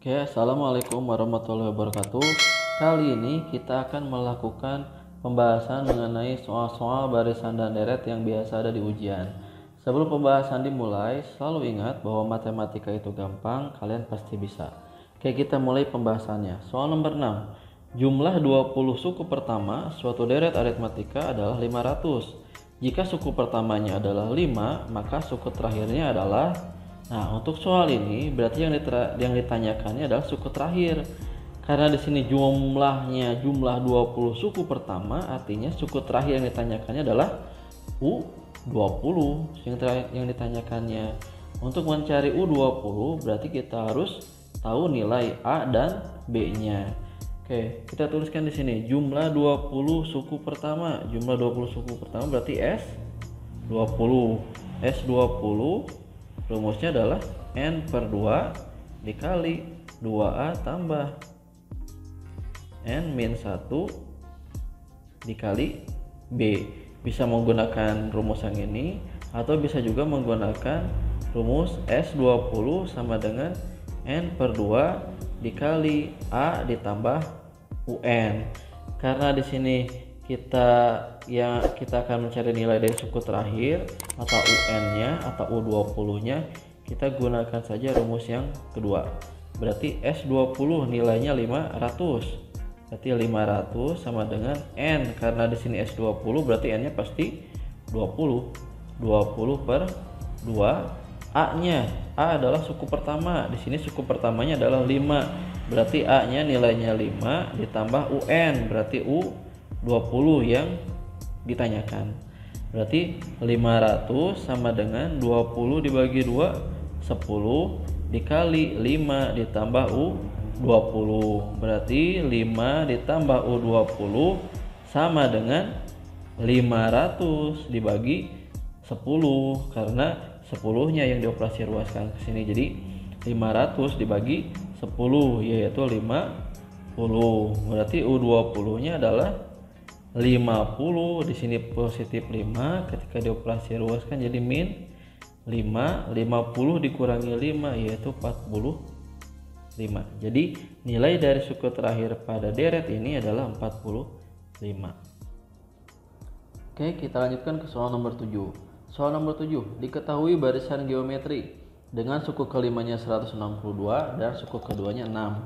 Oke, assalamualaikum warahmatullahi wabarakatuh. Kali ini kita akan melakukan pembahasan mengenai soal-soal barisan dan deret yang biasa ada di ujian. Sebelum pembahasan dimulai, selalu ingat bahwa matematika itu gampang, kalian pasti bisa. Oke, kita mulai pembahasannya. Soal nomor 6. Jumlah 20 suku pertama suatu deret aritmatika adalah 500. Jika suku pertamanya adalah 5, maka suku terakhirnya adalah. Nah, untuk soal ini berarti yang ditanyakannya adalah suku terakhir. Karena di sini jumlah 20 suku pertama, artinya suku terakhir yang ditanyakannya adalah U20 yang ditanyakannya. Untuk mencari U20 berarti kita harus tahu nilai A dan B-nya. Oke, kita tuliskan di sini jumlah 20 suku pertama. Jumlah 20 suku pertama berarti S20. S20 rumusnya adalah N per 2 dikali 2A tambah N min 1 dikali B. Bisa menggunakan rumus yang ini atau bisa juga menggunakan rumus S20 sama dengan N per 2 dikali A ditambah UN. Karena di sini kita akan mencari nilai dari suku terakhir atau UN-nya atau U20-nya, kita gunakan saja rumus yang kedua. Berarti S20 nilainya 500. Berarti 500 sama dengan N, karena di sini S20 berarti N-nya pasti 20. 20 per 2. A-nya, A adalah suku pertama. Di sini suku pertamanya adalah 5. Berarti A-nya nilainya 5 ditambah UN, berarti U20 yang ditanyakan. Berarti 500 sama dengan 20 dibagi 2, 10 dikali 5 ditambah U20. Berarti 5 ditambah U20 sama dengan 500 dibagi 10, karena 10-nya yang dioperasi ruaskan ke sini. Jadi 500 dibagi 10 yaitu 50. Berarti U20-nya adalah 50. Di sini positif 5, ketika dioperasi ruaskan jadi min 5. 50 dikurangi 5 yaitu 45. Jadi nilai dari suku terakhir pada deret ini adalah 45. Oke, kita lanjutkan ke soal nomor 7. Soal nomor 7, diketahui barisan geometri dengan suku kelimanya 162 dan suku keduanya 6.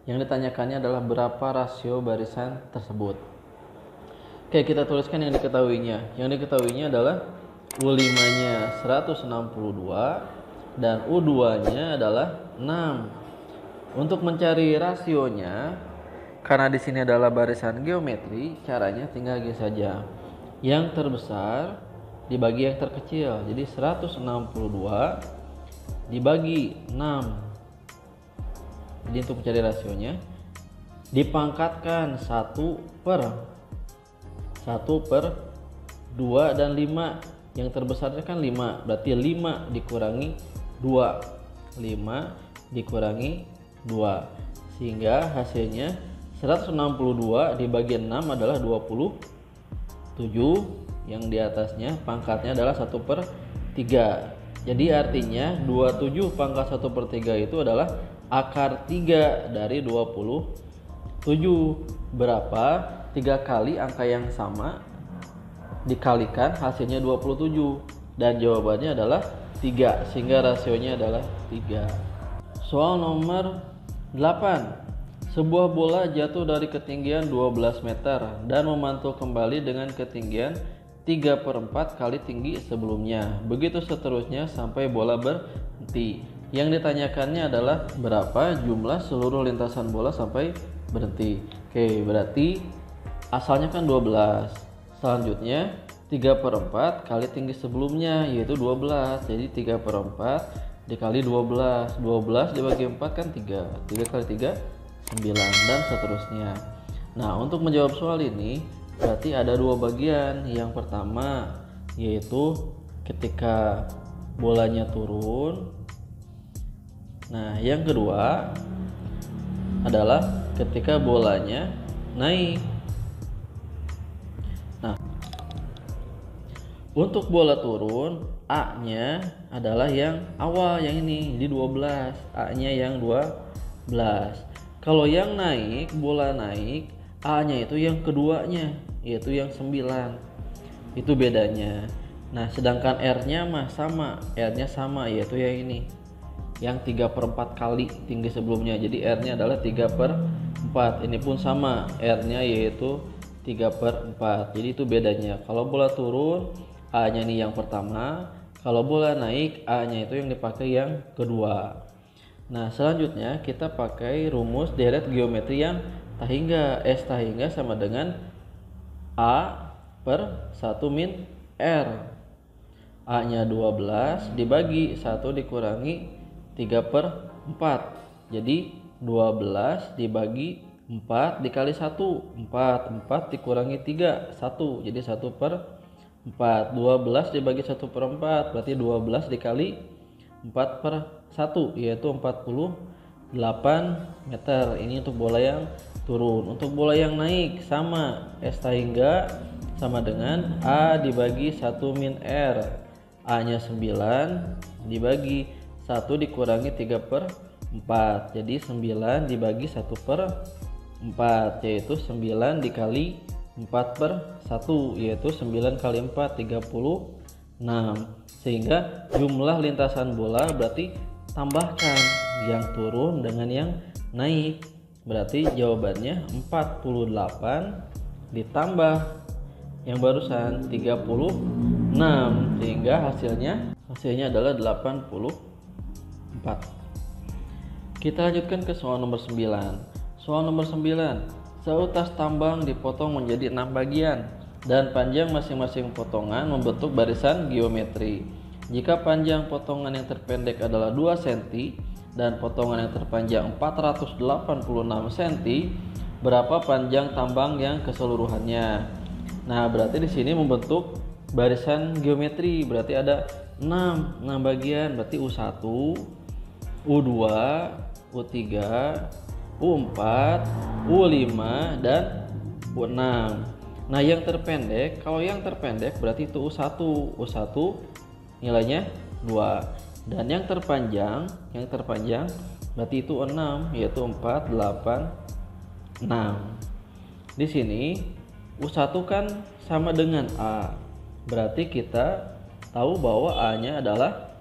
Yang ditanyakannya adalah berapa rasio barisan tersebut. Oke, kita tuliskan yang diketahuinya. Yang diketahuinya adalah U5-nya 162 dan U2-nya adalah 6. Untuk mencari rasionya, karena di sini adalah barisan geometri, caranya tinggal gini saja. Yang terbesar dibagi yang terkecil. Jadi 162 dibagi 6. Jadi untuk mencari rasionya dipangkatkan 1 per 2 dan 5. Yang terbesarnya kan 5, berarti 5 dikurangi 2. 5 dikurangi 2. Sehingga hasilnya 162 dibagi 6 adalah 27. Yang di atasnya pangkatnya adalah 1 per 3. Jadi artinya 27 pangkat 1 per 3 itu adalah akar 3 dari 27. Berapa? 3 kali angka yang sama dikalikan hasilnya 27. Dan jawabannya adalah 3. Sehingga rasionya adalah 3. Soal nomor 8. Sebuah bola jatuh dari ketinggian 12 meter dan memantul kembali dengan ketinggian 3/4 kali tinggi sebelumnya. Begitu seterusnya sampai bola berhenti. Yang ditanyakannya adalah berapa jumlah seluruh lintasan bola sampai berhenti. Oke, berarti asalnya kan 12. Selanjutnya 3/4 kali tinggi sebelumnya yaitu 12. Jadi 3/4 dikali 12. 12 dibagi 4 kan 3. 3 kali 3 9 dan seterusnya. Nah, untuk menjawab soal ini berarti ada dua bagian. Yang pertama yaitu ketika bolanya turun. Nah, yang kedua adalah ketika bolanya naik. Nah, untuk bola turun, A-nya adalah yang awal, yang ini di 12. A-nya yang 12. Kalau yang naik, bola naik, A-nya itu yang keduanya, yaitu yang 9. Itu bedanya. Nah, sedangkan R-nya mah sama, R-nya sama, yaitu yang ini, yang 3/4 kali tinggi sebelumnya. Jadi R-nya adalah 3/4. Ini pun sama, R-nya yaitu 3/4. Jadi itu bedanya. Kalau bola turun, A-nya nih yang pertama. Kalau bola naik, A-nya itu yang dipakai yang kedua. Nah, selanjutnya kita pakai rumus deret geometri yang tahingga. S tahingga sama dengan A per 1 min R. A-nya 12 dibagi 1 dikurangi 3/4. Jadi 12 dibagi 4 dikali 1, 4 dikurangi 3, 1. Jadi 1/4. 12 dibagi 1/4 berarti 12 dikali 4/1, yaitu 48 meter. Ini untuk bola yang turun. Untuk bola yang naik sama, S tahingga sama dengan A dibagi 1 min R. A-nya 9 dibagi 1 dikurangi 3/4. Jadi 9 dibagi 1/4, yaitu 9 dikali 4/1, yaitu 9 kali 4 36. Sehingga jumlah lintasan bola berarti tambahkan yang turun dengan yang naik. Berarti jawabannya 48 ditambah yang barusan 36, sehingga hasilnya adalah 84. Kita lanjutkan ke soal nomor 9. Soal nomor 9, seutas tambang dipotong menjadi 6 bagian dan panjang masing-masing potongan membentuk barisan geometri. Jika panjang potongan yang terpendek adalah 2 cm dan potongan yang terpanjang 486 cm, berapa panjang tambang yang keseluruhannya? Nah, berarti di sini membentuk barisan geometri, berarti ada 6 bagian, berarti U1, U2, U3, U4, U5 dan U6. Nah, yang terpendek, kalau yang terpendek berarti itu U1. U1 nilainya 2. Dan yang terpanjang berarti itu 6, yaitu 4, 8, 6. Di sini U1 kan sama dengan A. Berarti kita tahu bahwa A-nya adalah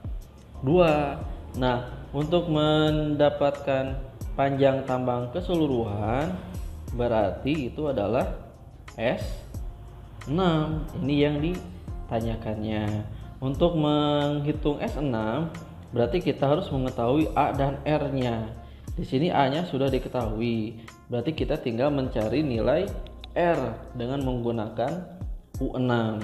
2. Nah, untuk mendapatkan panjang tambang keseluruhan berarti itu adalah S6. Ini yang ditanyakannya. Untuk menghitung S6 berarti kita harus mengetahui A dan R-nya. Di sini A-nya sudah diketahui. Berarti kita tinggal mencari nilai R dengan menggunakan U6.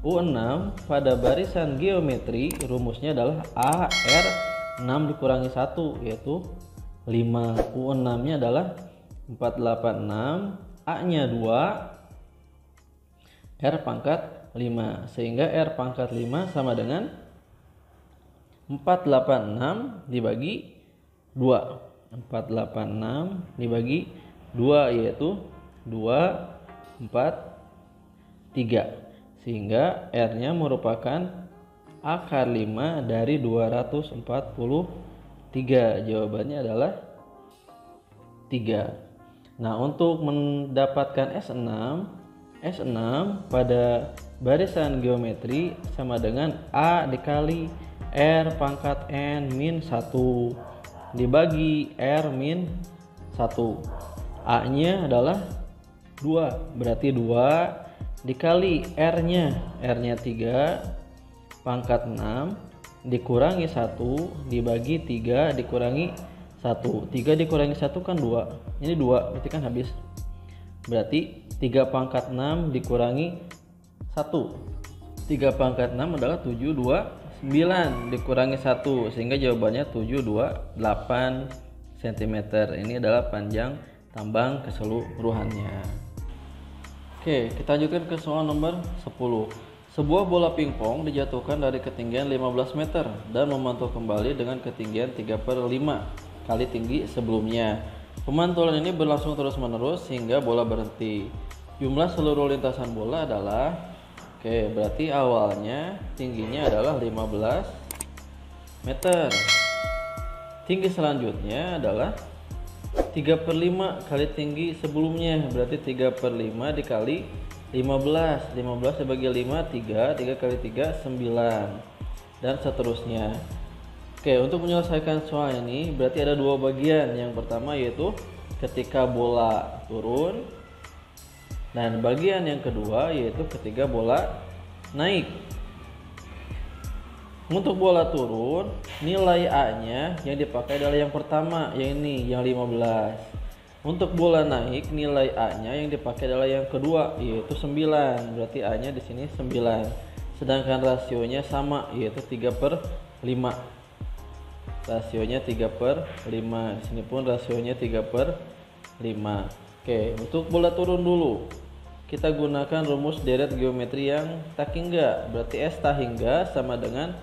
U6 pada barisan geometri rumusnya adalah AR 6 dikurangi 1, yaitu 5. U6 nya adalah 486, A-nya 2, R pangkat 5, sehingga R pangkat 5 sama dengan 486 dibagi 2. 486 dibagi 2, yaitu 2, 4, 3, sehingga R-nya merupakan akar 5 dari 243. Jawabannya adalah 3. Nah, untuk mendapatkan S6 pada barisan geometri sama dengan A dikali R pangkat N min 1 dibagi R min 1. A-nya adalah 2, berarti 2 dikali R-nya 3 pangkat 6 dikurangi 1 dibagi 3 dikurangi 1. 3 dikurangi 1 kan 2. Ini 2, berarti kan habis. Berarti 3 pangkat 6 dikurangi 1. 3 pangkat 6 adalah 729 dikurangi 1, sehingga jawabannya 728 cm. Ini adalah panjang tambang keseluruhannya. Oke, kita lanjutkan ke soal nomor 10. Sebuah bola pingpong dijatuhkan dari ketinggian 15 meter dan memantul kembali dengan ketinggian 3/5 kali tinggi sebelumnya. Pemantulan ini berlangsung terus-menerus hingga bola berhenti. Jumlah seluruh lintasan bola adalah, berarti awalnya tingginya adalah 15 meter. Tinggi selanjutnya adalah 3/5 kali tinggi sebelumnya, berarti 3/5 dikali 15. 15 dibagi 5, 3 kali 3 9, dan seterusnya. Oke, untuk menyelesaikan soal ini berarti ada dua bagian. Yang pertama yaitu ketika bola turun, dan bagian yang kedua yaitu ketika bola naik. Untuk bola turun, nilai A-nya yang dipakai adalah yang pertama, yang ini, yang 15. Untuk bola naik, nilai A-nya yang dipakai adalah yang kedua, yaitu 9. Berarti A-nya di sini 9. Sedangkan rasionya sama, yaitu 3/5. Rasionya 3/5. Di sini pun rasionya 3/5. Oke, untuk bola turun dulu, kita gunakan rumus deret geometri yang tak hingga. Berarti S tak hingga sama dengan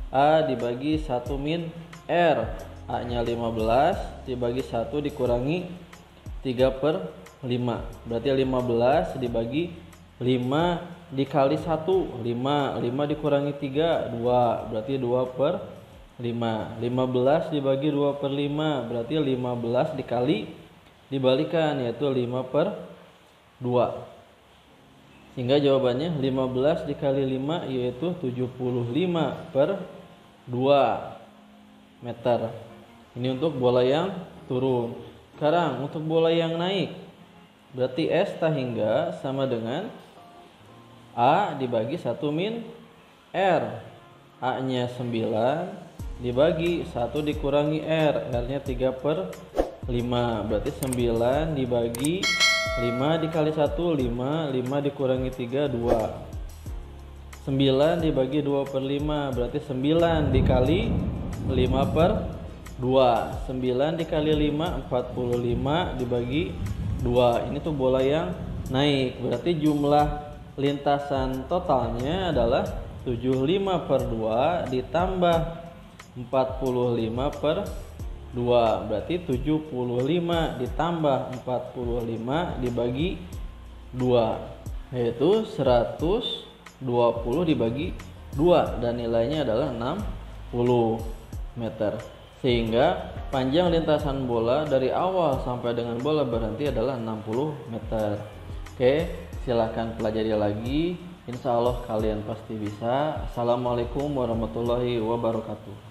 A dibagi 1 min R. A nya 15 dibagi 1 dikurangi 3/5. Berarti 15 dibagi 5 dikali 1, 5 dikurangi 3, 2. Berarti 2/5. 15 dibagi 2/5, berarti 15 dikali dibalikan, yaitu 5/2. Sehingga jawabannya 15 dikali 5 yaitu 75/2 meter. Ini untuk bola yang turun. Sekarang untuk bola yang naik, berarti S tak hingga sama dengan A dibagi 1 min R. A nya 9 dibagi 1 dikurangi R. R nya 3/5. Berarti 9 dibagi 5 dikali 1, 5 dikurangi 3, 2. 9 dibagi 2/5, berarti 9 dikali 5/2. 9 dikali 5, 45 dibagi 2. Ini tuh bola yang naik. Berarti jumlah lintasan totalnya adalah 75/2 ditambah 45/2. Berarti 75 ditambah 45 dibagi 2, yaitu 120 dibagi 2, dan nilainya adalah 60 meter. Sehingga panjang lintasan bola dari awal sampai dengan bola berhenti adalah 60 meter. Oke, silahkan pelajari lagi. Insya Allah kalian pasti bisa. Assalamualaikum warahmatullahi wabarakatuh.